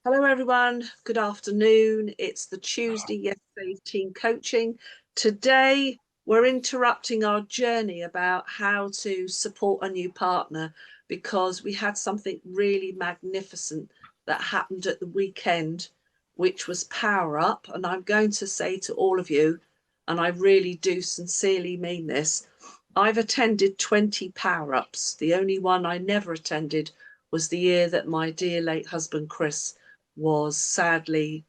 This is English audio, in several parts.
Hello, everyone. Good afternoon. It's the Tuesday Yessave team coaching. Today, we're interrupting our journey about how to support a new partner because we had something really magnificent that happened at the weekend, which was Power Up. And I'm going to say to all of you, and I really do sincerely mean this, I've attended 20 Power Ups. The only one I never attended was the year that my dear late husband, Chris, was sadly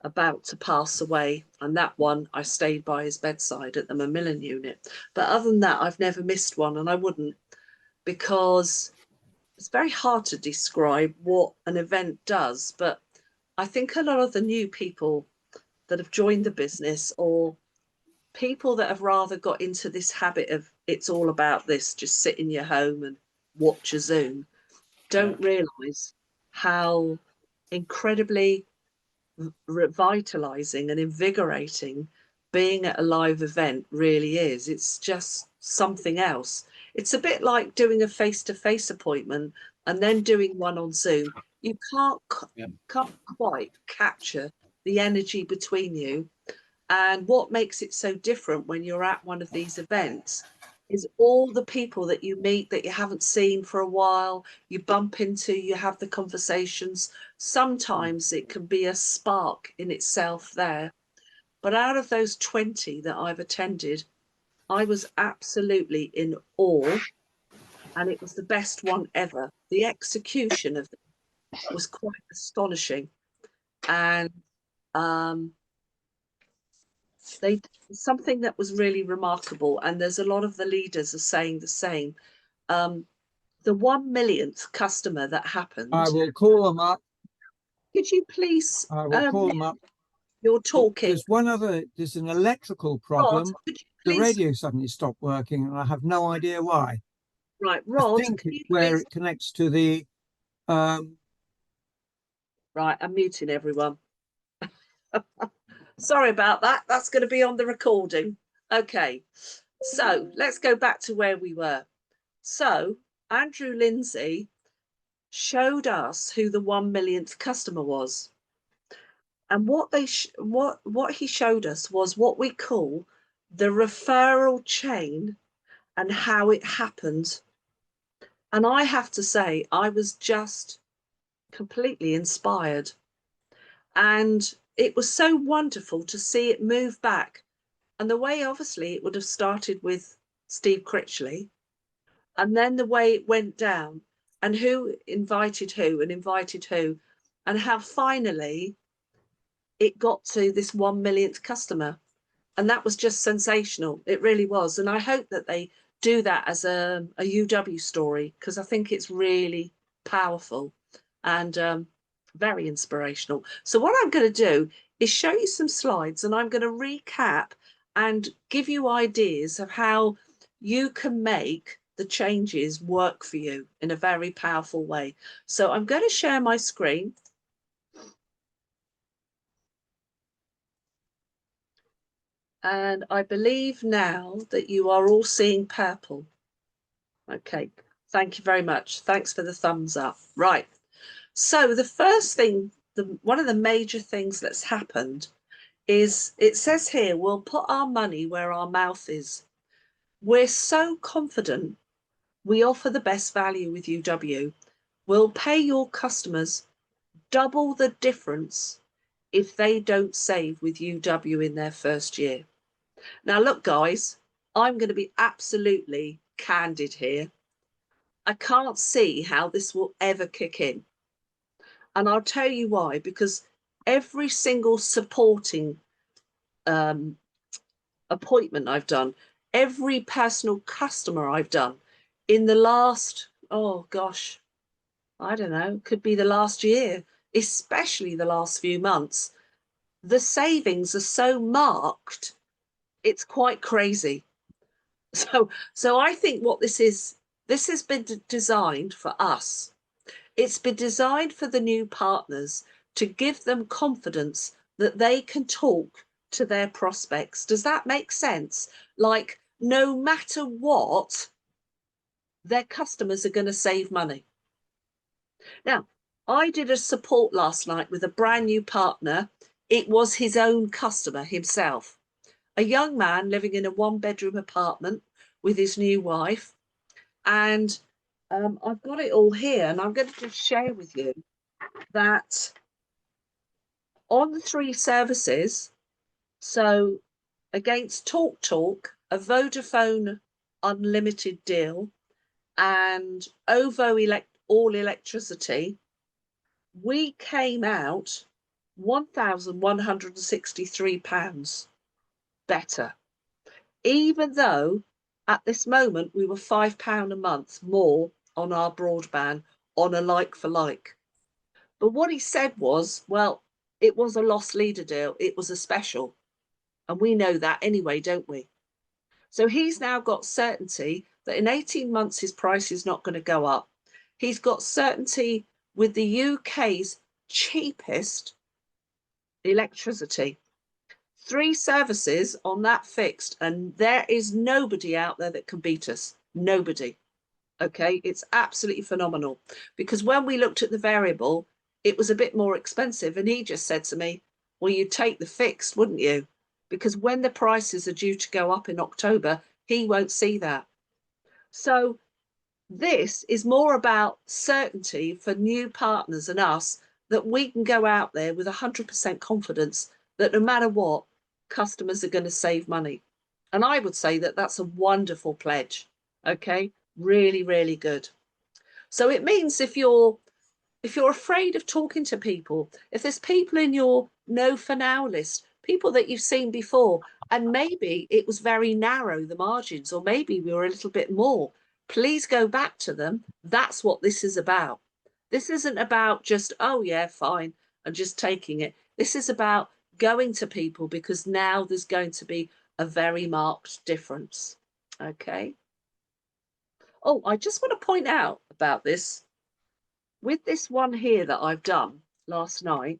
about to pass away, and that one I stayed by his bedside at the Macmillan unit. But other than that, I've never missed one, and I wouldn't, because it's very hard to describe what an event does. But I think a lot of the new people that have joined the business, or people that have rather got into this habit of it's all about this, just sit in your home and watch a Zoom, don't realize how incredibly revitalizing and invigorating being at a live event really is. It's just something else. It's a bit like doing a face-to-face appointment and then doing one on Zoom. You can't quite capture the energy between you. And what makes it so different when you're at one of these events is all the people that you meet that you haven't seen for a while, you bump into, you have the conversations. Sometimes it can be a spark in itself there. But out of those 20 that I've attended, I was absolutely in awe, and it was the best one ever. The execution of it was quite astonishing. And they something that was really remarkable, and there's a lot of the leaders are saying the same. The 1 millionth customer that happened. I will call them up. Could you please? I will call them up. You're talking. There's an electrical problem. Rod, could you The please... radio suddenly stopped working, and I have no idea why. Right, Rod. I think it's where it connects to the. Right, I'm muting everyone. Sorry about that. That's going to be on the recording. Okay, so let's go back to where we were. So Andrew Lindsay showed us who the 1 millionth customer was, and what he showed us was what we call the referral chain and how it happened. And I have to say, I was just completely inspired, and it was so wonderful to see it move back. And the way, obviously, it would have started with Steve Critchley, and then the way it went down, and who invited who, and how finally it got to this 1 millionth customer. And that was just sensational. It really was. And I hope that they do that as a UW story, because I think it's really powerful and very inspirational. So what I'm going to do is show you some slides, and I'm going to recap and give you ideas of how you can make the changes work for you in a very powerful way. So I'm going to share my screen. And I believe now that you are all seeing purple. Okay, thank you very much. Thanks for the thumbs up. Right. So the first thing, one of the major things that's happened is, it says here, we'll put our money where our mouth is. We're so confident we offer the best value with UW. We'll pay your customers double the difference if they don't save with UW in their first year. Now, look, guys, I'm going to be absolutely candid here. I can't see how this will ever kick in. And I'll tell you why, because every single supporting appointment I've done, every personal customer I've done in the last, oh gosh, I don't know, could be the last year, especially the last few months, the savings are so marked, it's quite crazy. So I think what this has been designed for us. It's been designed for the new partners to give them confidence that they can talk to their prospects. Does that make sense? Like, no matter what, their customers are going to save money. Now, I did a support last night with a brand new partner. It was his own customer himself, a young man living in a 1-bedroom apartment with his new wife. And I've got it all here, and I'm going to just share with you that on the 3 services, so against TalkTalk, a Vodafone unlimited deal, and OVO all electricity, we came out £1,163 better, even though at this moment we were £5 a month more on our broadband on a like for like. But what he said was, well, it was a loss leader deal, it was a special, and we know that anyway, don't we? So he's now got certainty that in 18 months his price is not going to go up. He's got certainty with the UK's cheapest electricity. 3 services on that fixed, and there is nobody out there that can beat us. Nobody. Okay, it's absolutely phenomenal. Because when we looked at the variable, it was a bit more expensive, and he just said to me, well, you'd take the fixed, wouldn't you? Because when the prices are due to go up in October, he won't see that. So this is more about certainty for new partners and us, that we can go out there with 100% confidence that no matter what, customers are going to save money. And I would say that that's a wonderful pledge. Okay, really, really good. So it means if you're afraid of talking to people, if there's people in your no for now list, people that you've seen before, and maybe it was very narrow, the margins, or maybe we were a little bit more, please go back to them. That's what this is about. This isn't about just, oh yeah, fine, and just taking it. This is about going to people, because now there's going to be a very marked difference. Okay. Oh, I just want to point out about this. With this one here that I've done last night,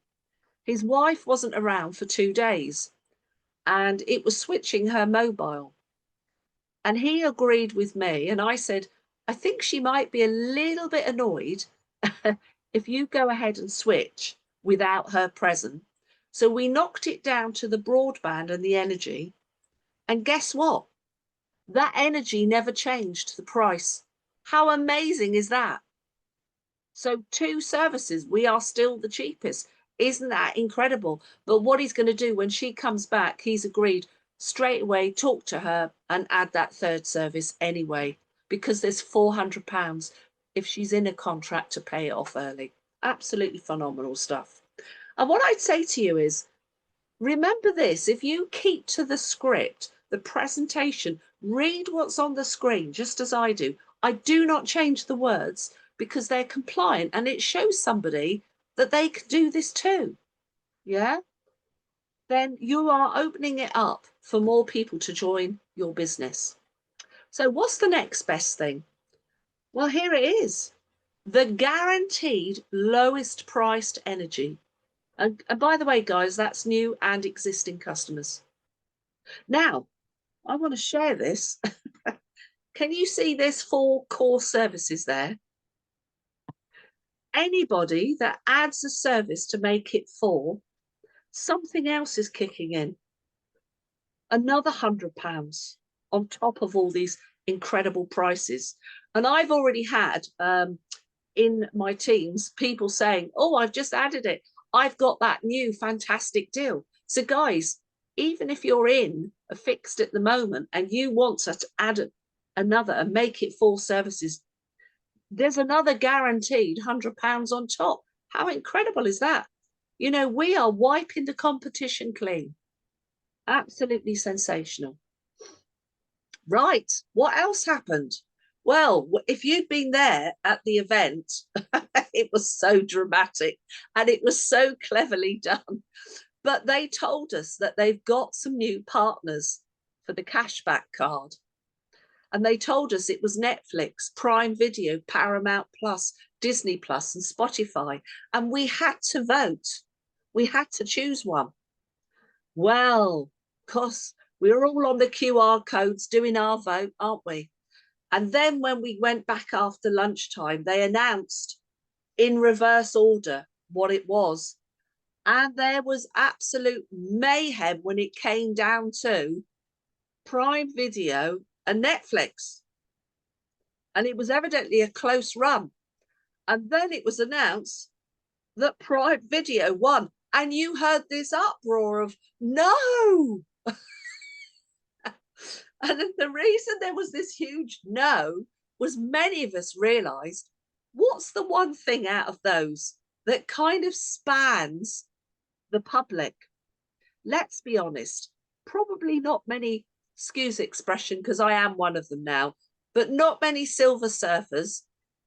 his wife wasn't around for 2 days, and it was switching her mobile. And he agreed with me, and I said, I think she might be a little bit annoyed if you go ahead and switch without her present. So we knocked it down to the broadband and the energy. And guess what? That energy never changed the price. How amazing is that? So 2 services, we are still the cheapest. Isn't that incredible? But what he's going to do when she comes back, he's agreed straight away, talk to her and add that 3rd service anyway, because there's £400 if she's in a contract to pay it off early. Absolutely phenomenal stuff. And what I'd say to you is, remember this, if you keep to the script, the presentation, read what's on the screen, just as I do. I do not change the words, because they're compliant, and it shows somebody that they can do this too. Yeah? Then you are opening it up for more people to join your business. So what's the next best thing? Well, here it is. The guaranteed lowest priced energy. And by the way, guys, that's new and existing customers. Now, I want to share this. Can you see there's 4 core services there? Anybody that adds a service to make it 4, something else is kicking in. Another £100 on top of all these incredible prices. And I've already had in my teams people saying, oh, I've just added it. I've got that new fantastic deal. So guys, even if you're in a fixed at the moment and you want to add another and make it 4 services, there's another guaranteed £100 on top. How incredible is that? You know, we are wiping the competition clean. Absolutely sensational. Right, what else happened? Well, if you'd been there at the event, it was so dramatic and it was so cleverly done. But they told us that they've got some new partners for the cashback card. And they told us it was Netflix, Prime Video, Paramount Plus, Disney Plus, and Spotify. And we had to vote. We had to choose one. Well, because we're all on the QR codes doing our vote, aren't we? And then when we went back after lunchtime, they announced in reverse order what it was. And there was absolute mayhem when it came down to Prime Video and Netflix. And it was evidently a close run. And then it was announced that Prime Video won. And you heard this uproar of no. And the reason there was this huge no was many of us realized, what's the one thing out of those that kind of spans the public? Let's be honest, probably not many, excuse the expression, because I am one of them now, but not many silver surfers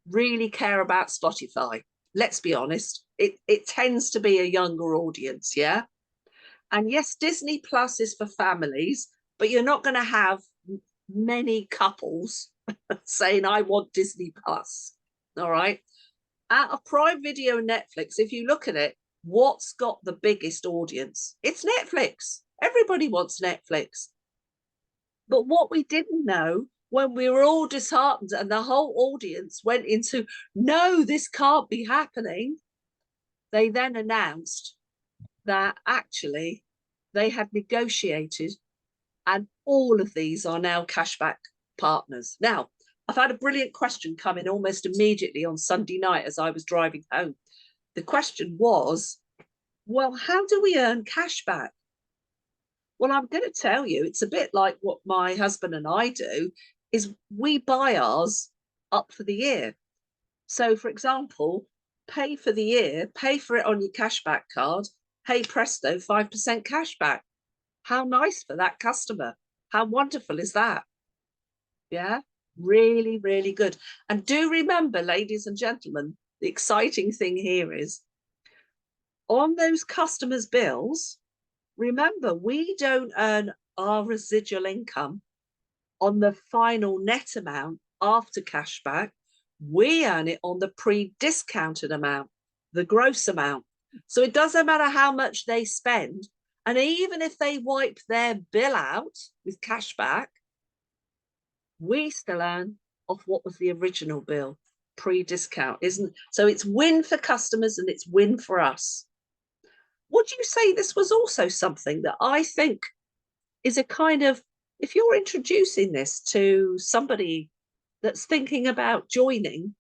really care about Spotify. Let's be honest, it tends to be a younger audience, yeah? And yes, Disney Plus is for families, but you're not going to have many couples saying, I want Disney Plus, all right? Out of Prime Video and Netflix, if you look at it, what's got the biggest audience? It's Netflix. Everybody wants Netflix. But what we didn't know when we were all disheartened and the whole audience went into, no, this can't be happening, they then announced that actually they had negotiated and all of these are now Cashback Partners. Now, I've had a brilliant question come in almost immediately on Sunday night as I was driving home. The question was, well, how do we earn cash back? Well, I'm going to tell you, it's a bit like what my husband and I do, is we buy ours up for the year. So, for example, pay for the year, pay for it on your cashback card, hey presto, 5% cashback. How nice for that customer. How wonderful is that? Yeah, really, really good. And do remember, ladies and gentlemen, the exciting thing here is on those customers' bills, remember, we don't earn our residual income on the final net amount after cashback. We earn it on the pre-discounted amount, the gross amount. So it doesn't matter how much they spend. And even if they wipe their bill out with cashback, we still earn off what was the original bill, pre-discount, isn't it? So it's win for customers and it's win for us. Would you say this was also something that I think is a kind of, if you're introducing this to somebody that's thinking about joining,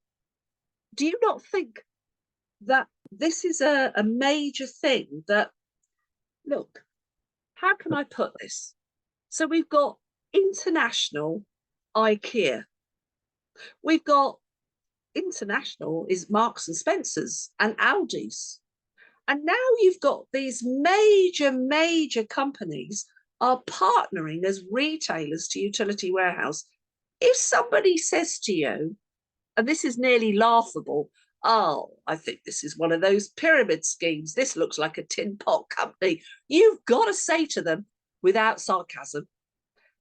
do you not think that this is a major thing that, look, how can I put this? So we've got international IKEA. We've got international is Marks and Spencer's and Aldi's. And now you've got these major companies are partnering as retailers to Utility Warehouse. If somebody says to you, and this is nearly laughable, oh, I think this is one of those pyramid schemes. This looks like a tin pot company. You've got to say to them, without sarcasm,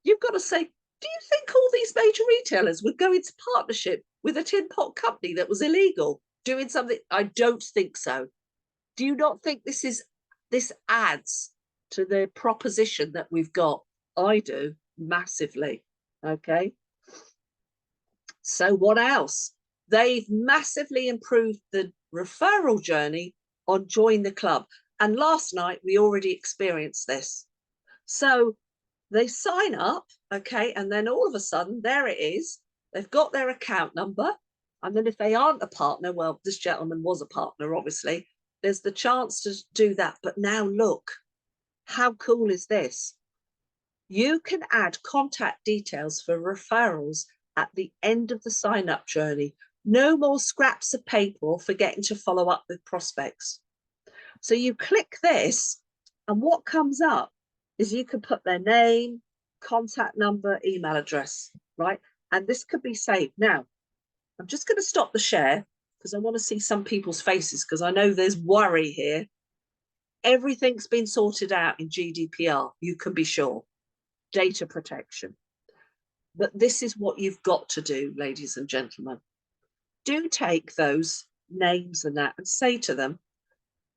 you've got to say, do you think all these major retailers would go into partnership with a tin pot company that was illegal, doing something? I don't think so. Do you not think this adds to the proposition that we've got? I do, massively. Okay. So what else? They've massively improved the referral journey on Join the Club. And last night we already experienced this. So they sign up, okay, and then all of a sudden there it is. They've got their account number. And then if they aren't a partner, well, this gentleman was a partner, obviously, there's the chance to do that. But now look, how cool is this? You can add contact details for referrals at the end of the sign-up journey. No more scraps of paper or forgetting to follow up with prospects. So you click this, and what comes up is you can put their name, contact number, email address, right? And this could be saved. Now, I'm just going to stop the share because I want to see some people's faces because I know there's worry here. Everything's been sorted out in GDPR, you can be sure. Data protection. But this is what you've got to do, ladies and gentlemen. Do take those names and that and say to them,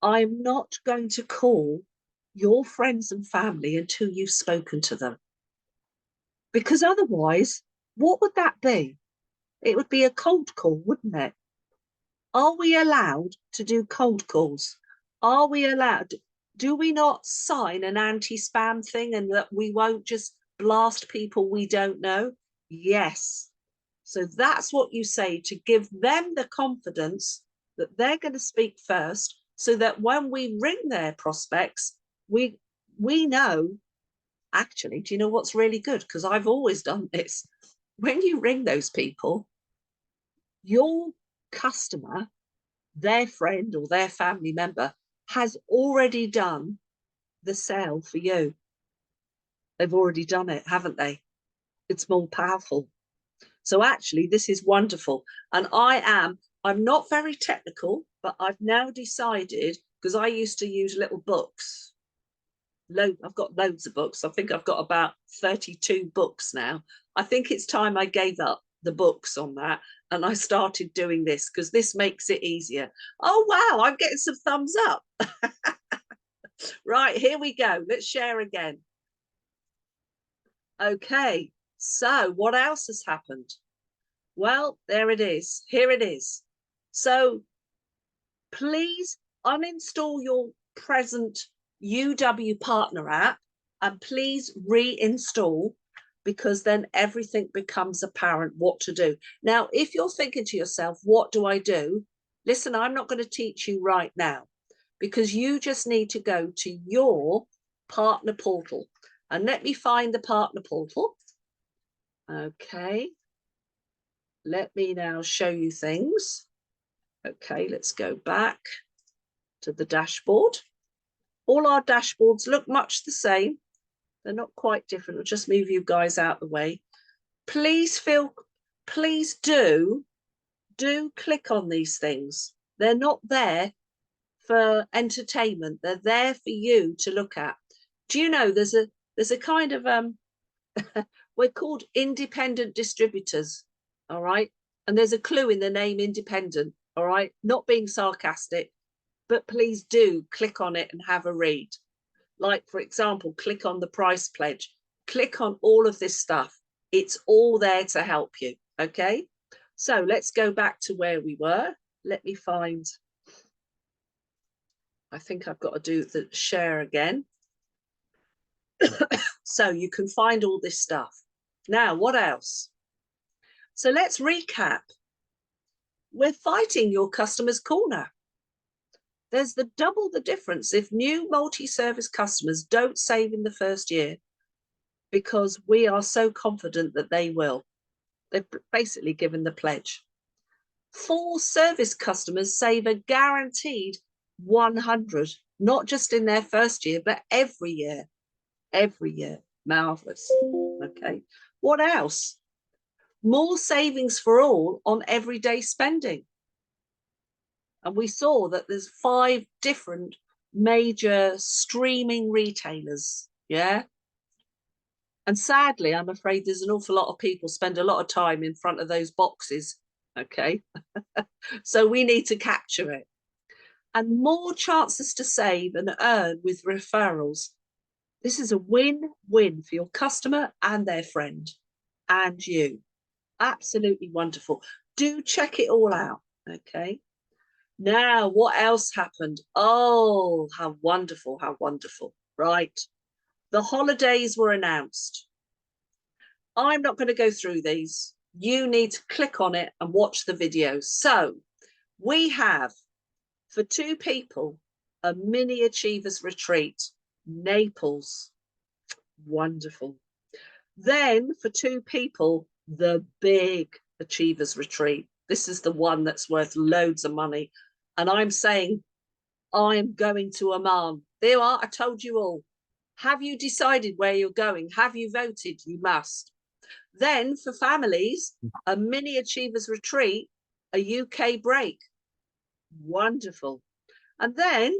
I'm not going to call your friends and family until you've spoken to them. Because otherwise, what would that be? It would be a cold call, wouldn't it? Are we allowed to do cold calls? Are we allowed? Do we not sign an anti-spam thing and that we won't just blast people we don't know? Yes. So that's what you say, to give them the confidence that they're going to speak first, so that when we ring their prospects, we know, actually, do you know what's really good? Because I've always done this. When you ring those people, your customer, their friend or their family member, has already done the sale for you. They've already done it, haven't they? It's more powerful. So actually, this is wonderful. And I'm not very technical, but I've now decided, because I used to use little books. I've got loads of books. I think I've got about 32 books now. I think it's time I gave up the books on that and I started doing this, because this makes it easier. Oh, wow, I'm getting some thumbs up. Right, here we go. Let's share again. Okay, so what else has happened? Well, there it is. Here it is. So please uninstall your present UW Partner app and please reinstall, because then everything becomes apparent what to do. Now, if you're thinking to yourself, what do I do? Listen, I'm not going to teach you right now, because you just need to go to your partner portal. And let me find the partner portal. Okay. Let me now show you things. Okay, let's go back to the dashboard. All our dashboards look much the same. They're not quite different. I'll just move you guys out the way. Please do click on these things. They're not there for entertainment. They're there for you to look at. Do you know there's a kind of we're called independent distributors, all right? And there's a clue in the name independent, all right? Not being sarcastic, but please do click on it and have a read. Like, for example, click on the price pledge, click on all of this stuff. It's all there to help you, okay? So let's go back to where we were. Let me find, I think I've got to do the share again. So you can find all this stuff. Now, what else? So let's recap. We're fighting your customer's corner. There's double the difference if new multi-service customers don't save in the first year, because we are so confident that they will. They've basically given the pledge. Full service customers save a guaranteed 100, not just in their first year, but every year. Every year. Marvelous. Okay. What else? More savings for all on everyday spending. And we saw that there's 5 different major streaming retailers. Yeah. And sadly, I'm afraid there's an awful lot of people spend a lot of time in front of those boxes. Okay. So we need to capture it. And more chances to save and earn with referrals. This is a win-win for your customer and their friend and you. Absolutely wonderful. Do check it all out. Okay. Now, what else happened? Oh, how wonderful, how wonderful. Right. The holidays were announced. I'm not going to go through these. You need to click on it and watch the video. So we have, for 2 people, a mini Achievers retreat, Naples. Wonderful. Then for 2 people, the big Achievers retreat. This is the one that's worth loads of money. And I'm saying, I'm going to Oman. There you are. I told you all. Have you decided where you're going? Have you voted? You must. Then for families, a mini Achievers retreat, a UK break. Wonderful. And then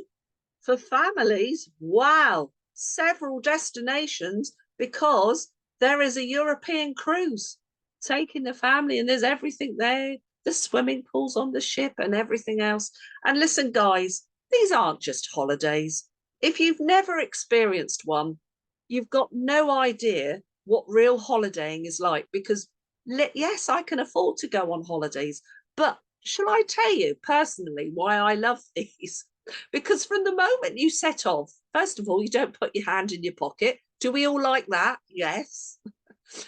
for families, wow, several destinations, because there is a European cruise taking the family and there's everything there, the swimming pools on the ship and everything else. And listen, guys, these aren't just holidays. If you've never experienced one, you've got no idea what real holidaying is like, because yes, I can afford to go on holidays, but shall I tell you personally why I love these? Because from the moment you set off, first of all, you don't put your hand in your pocket. Do we all like that? Yes.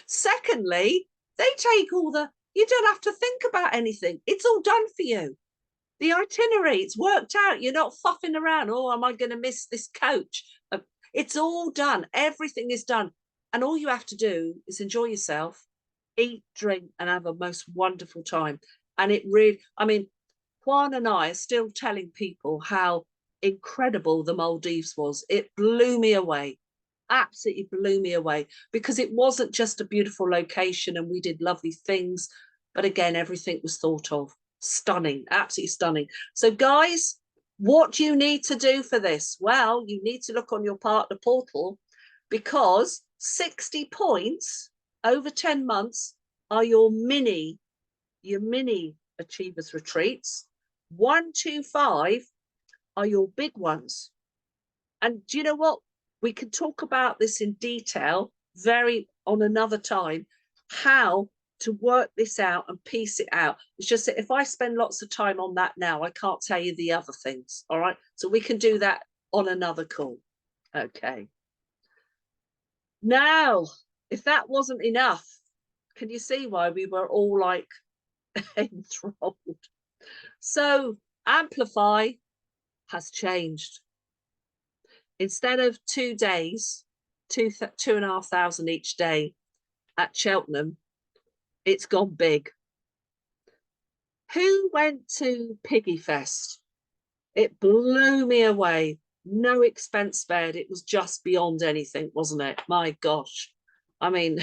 Secondly, they take all you don't have to think about anything. It's all done for you. The itinerary, it's worked out. You're not fuffing around. Oh, am I going to miss this coach? It's all done. Everything is done. And all you have to do is enjoy yourself, eat, drink, and have a most wonderful time. And it really, I mean, Juan and I are still telling people how incredible the Maldives was. It blew me away. Absolutely blew me away, because it wasn't just a beautiful location and we did lovely things, but again, everything was thought of. Stunning, absolutely stunning. So guys, what do you need to do for this? Well, you need to look on your partner portal, because 60 points over 10 months are your mini achievers retreats. 125 are your big ones. And do you know what? We can talk about this in detail on another time, how to work this out and piece it out. It's just that if I spend lots of time on that now, I can't tell you the other things. All right. So we can do that on another call. Okay. Now, if that wasn't enough, can you see why we were all like enthralled? So Amplify has changed. Instead of 2 days, 2,500 each day at Cheltenham, it's gone big. Who went to Piggy Fest? It blew me away. No expense spared. It was just beyond anything, wasn't it? My gosh. I mean,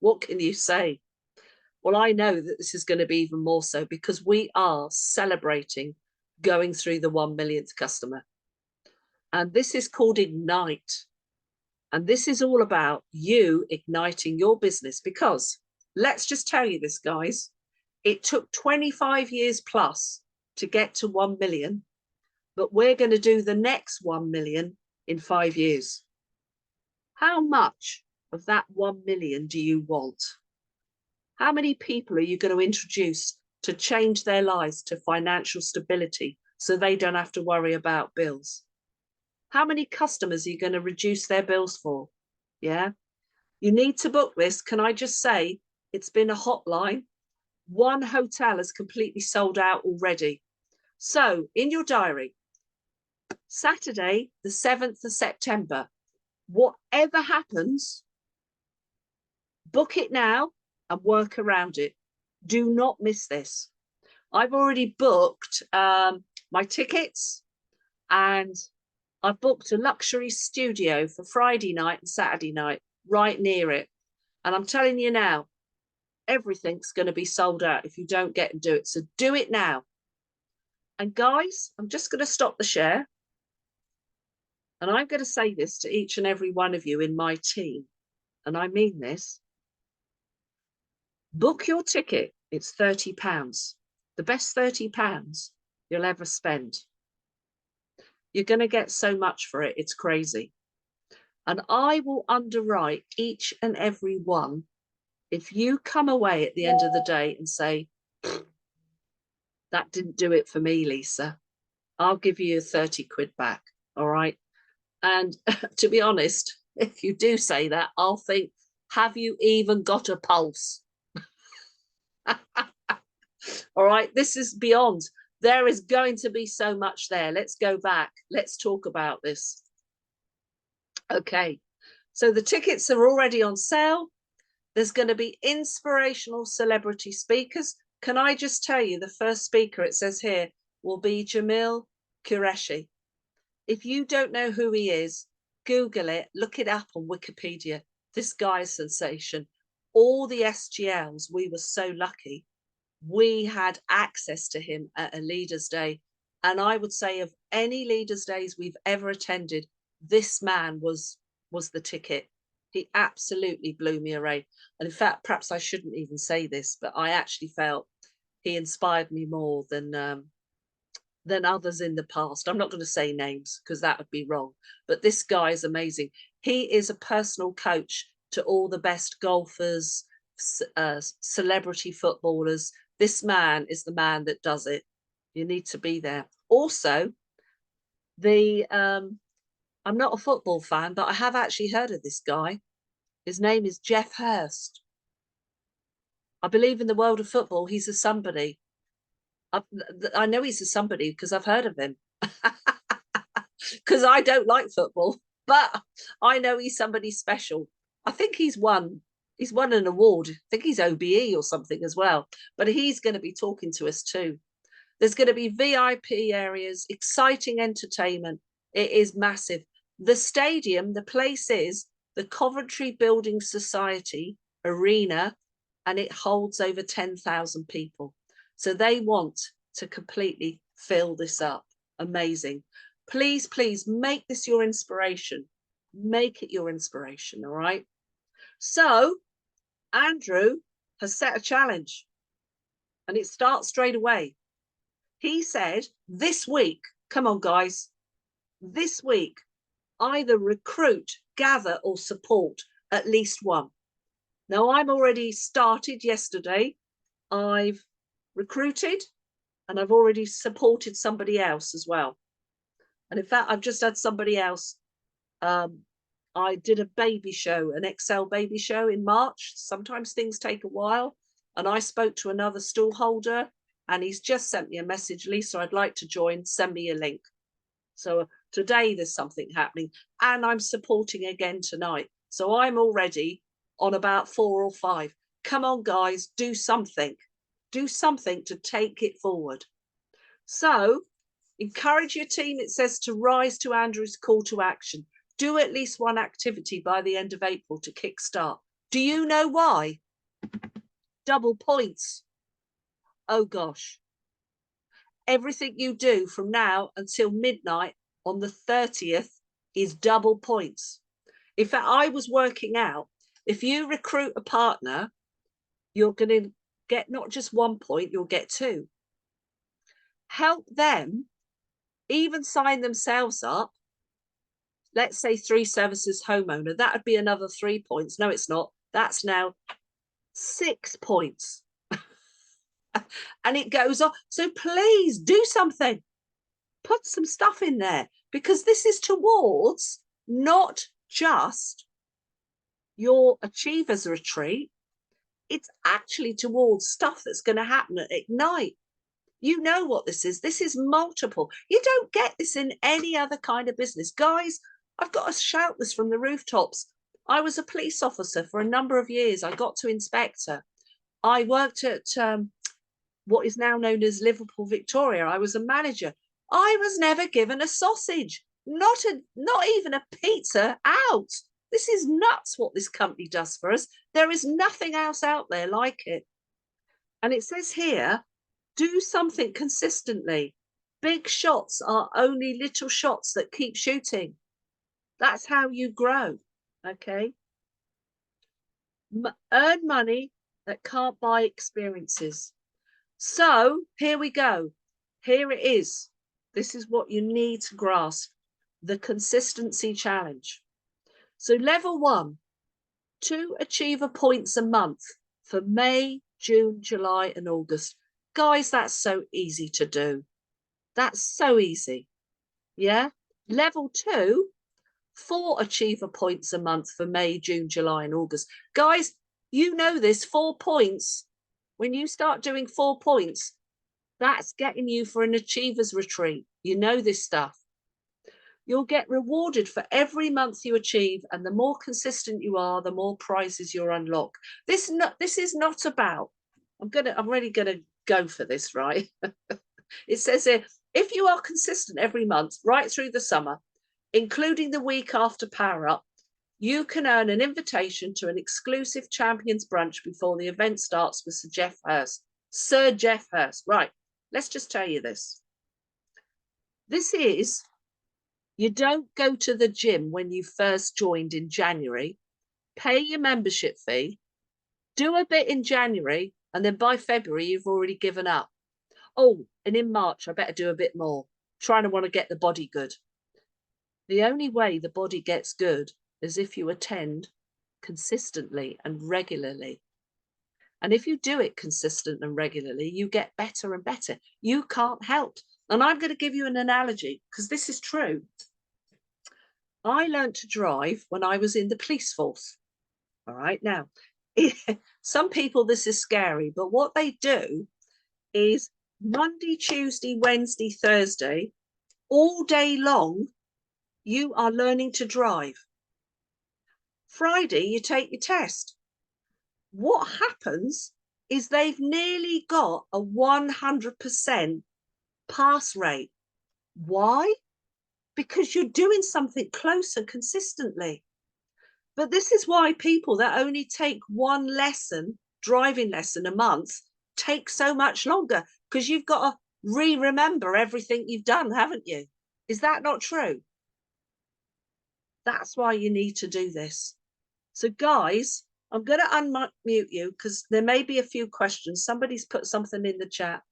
what can you say? Well, I know that this is going to be even more so, because we are celebrating going through the 1 millionth customer. And this is called Ignite. And this is all about you igniting your business, because let's just tell you this, guys, it took 25 years plus to get to 1 million, but we're going to do the next 1 million in 5 years. How much of that 1 million do you want? How many people are you going to introduce to change their lives to financial stability so they don't have to worry about bills? How many customers are you going to reduce their bills for? Yeah, you need to book this. Can I just say, it's been a hotline. One hotel has completely sold out already. So in your diary, Saturday, the 7th of September, whatever happens, book it now and work around it. Do not miss this. I've already booked my tickets, and I've booked a luxury studio for Friday night and Saturday night right near it. And I'm telling you now, everything's going to be sold out if you don't get and do it. So do it now. And guys, I'm just going to stop the share. And I'm going to say this to each and every one of you in my team. And I mean this. Book your ticket. It's £30. The best £30 you'll ever spend. You're going to get so much for it. It's crazy. And I will underwrite each and every one if you come away at the end of the day and say, that didn't do it for me, Lisa. I'll give you 30 quid back. All right. And to be honest, if you do say that, I'll think, have you even got a pulse? All right. This is beyond. There is going to be so much there. Let's go back. Let's talk about this. Okay, so the tickets are already on sale. There's going to be inspirational celebrity speakers. Can I just tell you, the first speaker, it says here, will be Jamil Qureshi. If you don't know who he is, Google it, look it up on Wikipedia. This guy's sensation. All the SGLs, we were so lucky. We had access to him at a Leaders' Day. And I would say of any Leaders' Days we've ever attended, this man was the ticket. He absolutely blew me away. And in fact, perhaps I shouldn't even say this, but I actually felt he inspired me more than others in the past. I'm not going to say names because that would be wrong. But this guy is amazing. He is a personal coach to all the best golfers, celebrity footballers, this man is the man that does it. You need to be there. Also, I'm not a football fan, but I have actually heard of this guy. His name is Jeff Hurst. I believe in the world of football, he's a somebody. I know he's a somebody because I've heard of him. Because I don't like football, but I know he's somebody special. I think he's won an award. I think he's OBE or something as well. But he's going to be talking to us too. There's going to be VIP areas, exciting entertainment. It is massive. The stadium, the place is the Coventry Building Society Arena, and it holds over 10,000 people. So they want to completely fill this up. Amazing. Please, please make this your inspiration. Make it your inspiration, all right? So Andrew has set a challenge, and it starts straight away. He said, this week, come on, guys, this week, either recruit, gather, or support at least one. Now, I'm already started yesterday. I've recruited and I've already supported somebody else as well. And in fact, I've just had somebody else. I did a baby show, an Excel baby show in March. Sometimes things take a while. And I spoke to another stall holder, and he's just sent me a message, Lisa, I'd like to join, send me a link. So today there's something happening, and I'm supporting again tonight. So I'm already on about 4 or 5. Come on, guys, do something. Do something to take it forward. So encourage your team, it says, to rise to Andrew's call to action. Do at least one activity by the end of April to kickstart. Do you know why? Double points. Oh, gosh. Everything you do from now until midnight on the 30th is double points. In fact, I was working out, if you recruit a partner, you're going to get not just 1 point, you'll get 2. Help them even sign themselves up. Let's say 3 services homeowner, that would be another 3 points. No, it's not. That's now 6 points. And it goes on. So please do something. Put some stuff in there, because this is towards not just your Achievers Retreat. It's actually towards stuff that's going to happen at Ignite. You know what this is. This is multiple. You don't get this in any other kind of business. Guys, I've got to shout this from the rooftops. I was a police officer for a number of years. I got to inspector. I worked at what is now known as Liverpool Victoria. I was a manager. I was never given a sausage, not even a pizza out. This is nuts what this company does for us. There is nothing else out there like it. And it says here, do something consistently. Big shots are only little shots that keep shooting. That's how you grow, okay? Earn money that can't buy experiences. So here we go. Here it is. This is what you need to grasp, the consistency challenge. So level 1, 2 achiever points a month for May, June, July, and August. Guys, that's so easy to do. That's so easy. Yeah. Level 2, 4 achiever points a month for May, June, July, and August. Guys, you know this, 4 points. When you start doing 4 points, that's getting you for an Achievers Retreat. You know this stuff. You'll get rewarded for every month you achieve, and the more consistent you are, the more prizes you'll unlock. This is not about, I'm really gonna go for this, right? It says here, if you are consistent every month, right through the summer, including the week after Power Up, you can earn an invitation to an exclusive Champions brunch before the event starts with Sir Jeff Hurst. Sir Jeff Hurst. Right, let's just tell you this. This is, you don't go to the gym when you first joined in January, pay your membership fee, do a bit in January, and then by February, you've already given up. Oh, and in March, I better do a bit more. Trying to want to get the body good. The only way the body gets good is if you attend consistently and regularly. And if you do it consistent and regularly, you get better and better. You can't help. And I'm going to give you an analogy because this is true. I learned to drive when I was in the police force. All right. Now, some people, this is scary, but what they do is Monday, Tuesday, Wednesday, Thursday, all day long, you are learning to drive. Friday, you take your test. What happens is they've nearly got a 100% pass rate. Why? Because you're doing something close and consistently. But this is why people that only take one lesson, driving lesson a month, take so much longer, because you've got to remember everything you've done, haven't you? Is that not true? That's why you need to do this. So guys, I'm going to unmute you because there may be a few questions. Somebody's put something in the chat.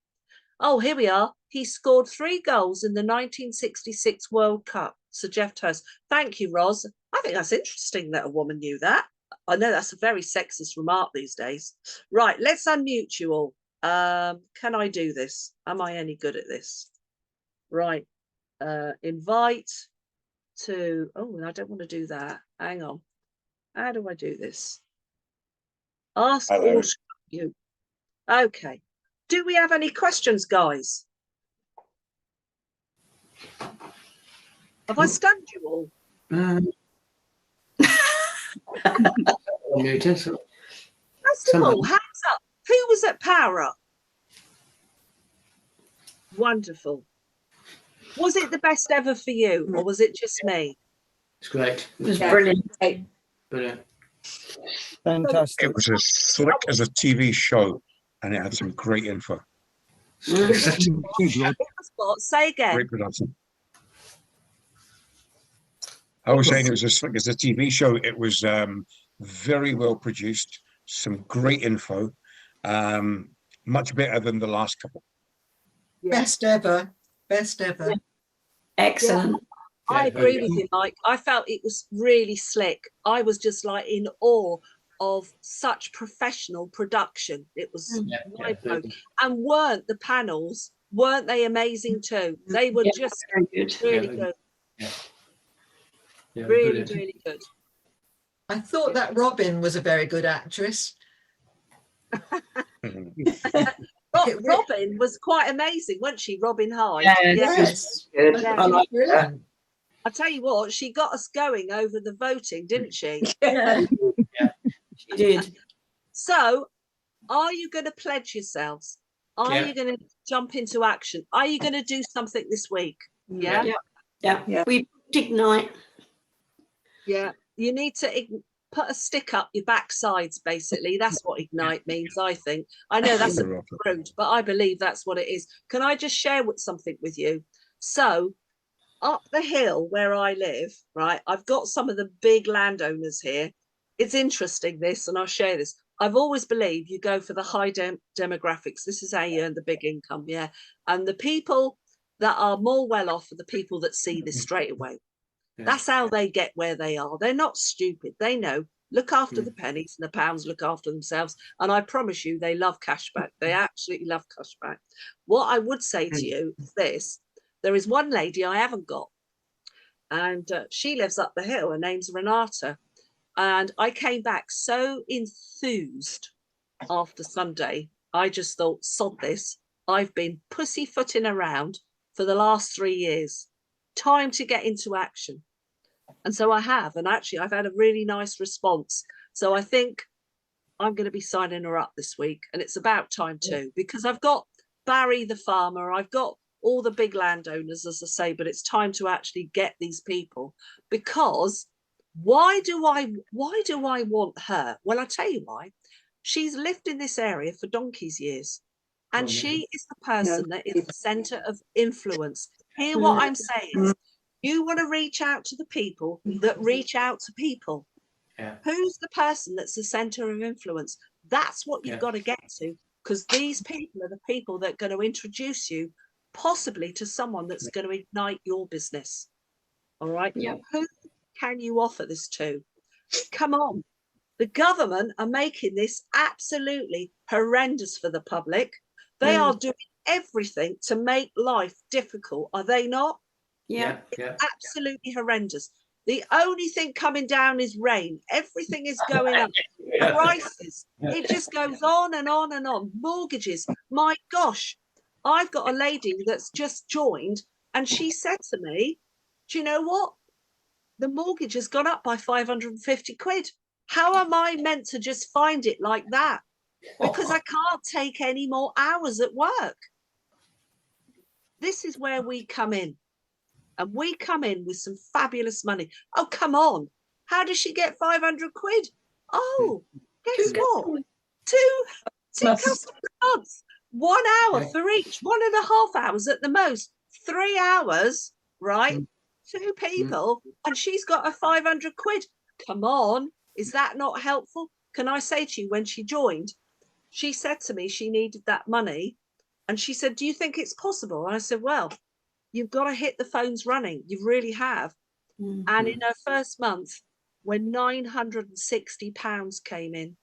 Oh, here we are. He scored 3 goals in the 1966 World Cup. Sir Jeff Toast. Thank you, Ros. I think that's interesting that a woman knew that. I know that's a very sexist remark these days. Right, let's unmute you all. Can I do this? Am I any good at this? Right. Invite to... Oh, I don't want to do that. Hang on. How do I do this? Ask all you. Okay. Do we have any questions, guys? Have I stunned you all? First of all, hands up. Who was at Power Up? Wonderful. Was it the best ever for you, or was it just me? It's great. It was brilliant. Brilliant. Fantastic. It was as slick as a TV show, and it had some great info. Good Lord. It was what? Say again. Great production. I was saying it was as slick as a TV show. It was very well produced, some great info, much better than the last couple. Yeah. Best ever. Best ever. Excellent. I agree with you, Mike. I felt it was really slick. I was just like in awe of such professional production. It was mind-blowing. And weren't the panels, weren't they amazing too? They were just very good. really good. Yeah, Really, brilliant. really good. I thought that Robin was a very good actress. Robin was quite amazing, wasn't she? Robin Hyde. Yes. Good. Yeah. I like that. Brilliant. I'll tell you what, she got us going over the voting, didn't she? Yeah. She did. So, are you going to pledge yourselves? Are you going to jump into action? Are you going to do something this week? Yeah? Yeah. We Ignite. Yeah. You need to put a stick up your backsides, basically. That's what Ignite means, I think. I know that's a bit rude, but I believe that's what it is. Can I just share something with you? So, up the hill where I live, right, I've got some of the big landowners here. It's interesting, this, and I'll share this. I've always believed you go for the high demographics. This is how you earn the big income, yeah. And the people that are more well off are the people that see this straight away. That's how they get where they are. They're not stupid. They know, look after the pennies and the pounds, look after themselves. And I promise you, they love cashback. They absolutely love cashback. What I would say to you is this. There is one lady I haven't got, and she lives up the hill. Her name's Renata. And I came back so enthused after Sunday. I just thought, sod this. I've been pussyfooting around for the last 3 years. Time to get into action. And so I have. And actually, I've had a really nice response. So I think I'm going to be signing her up this week. And it's about time too, because I've got Barry the farmer. I've got all the big landowners, as I say, but it's time to actually get these people. Because why do I want her? Well, I'll tell you why. She's lived in this area for donkey's years. And she is the person that is the center of influence. Hear what I'm saying? You want to reach out to the people that reach out to people. Yeah. Who's the person that's the center of influence? That's what you've got to get to, because these people are the people that are going to introduce you possibly to someone that's going to ignite your business. All right. Yeah. Who can you offer this to? Come on. The government are making this absolutely horrendous for the public. They are doing everything to make life difficult, are they not? Yeah. Absolutely horrendous. The only thing coming down is rain. Everything is going up. Prices. It just goes on and on and on. Mortgages. My gosh. I've got a lady that's just joined and she said to me, do you know what? The mortgage has gone up by 550 quid. How am I meant to just find it like that? Because I can't take any more hours at work. This is where we come in. And we come in with some fabulous money. Oh, come on. How does she get 500 quid? Oh, guess what? Two customer cards. 1 hour for each, 1.5 hours at the most. 3 hours, right? 2 people, and she's got a 500 quid. Come on. Is that not helpful? Can I say to you, when she joined, she said to me she needed that money. And she said, do you think it's possible? And I said, well, you've got to hit the phones running. You really have. And in her first month, when £960 came in,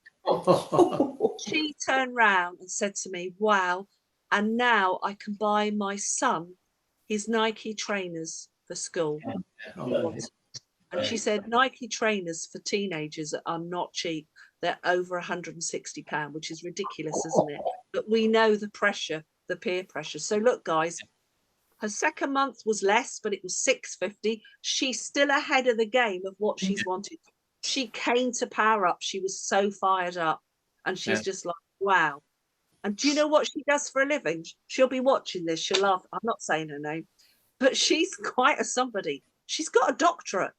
she turned round and said to me, wow, and now I can buy my son his Nike trainers for school. And she said, Nike trainers for teenagers are not cheap. They're over £160, which is ridiculous, isn't it? But we know the pressure, the peer pressure. So look, guys, her second month was less, but it was £650. She's still ahead of the game of what she's wanted. She came to Power Up. She was so fired up. And she's just like, wow. And do you know what she does for a living? She'll be watching this. She'll laugh. I'm not saying her name, but she's quite a somebody. She's got a doctorate.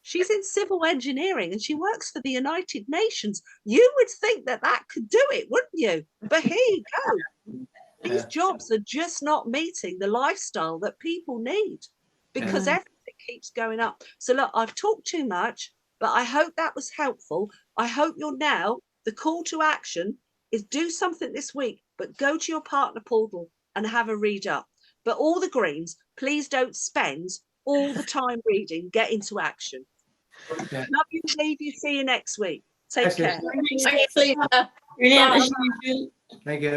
She's in civil engineering and she works for the United Nations. You would think that that could do it, wouldn't you? But here you go. These jobs are just not meeting the lifestyle that people need because everything keeps going up. So look, I've talked too much, but I hope that was helpful. I hope you're now, the call to action is do something this week, but go to your partner portal and have a read up. But all the greens, please don't spend all the time reading, get into action. Love you, leave you, see you next week. Take care. Thanks, Lisa. Brilliant. Thank you.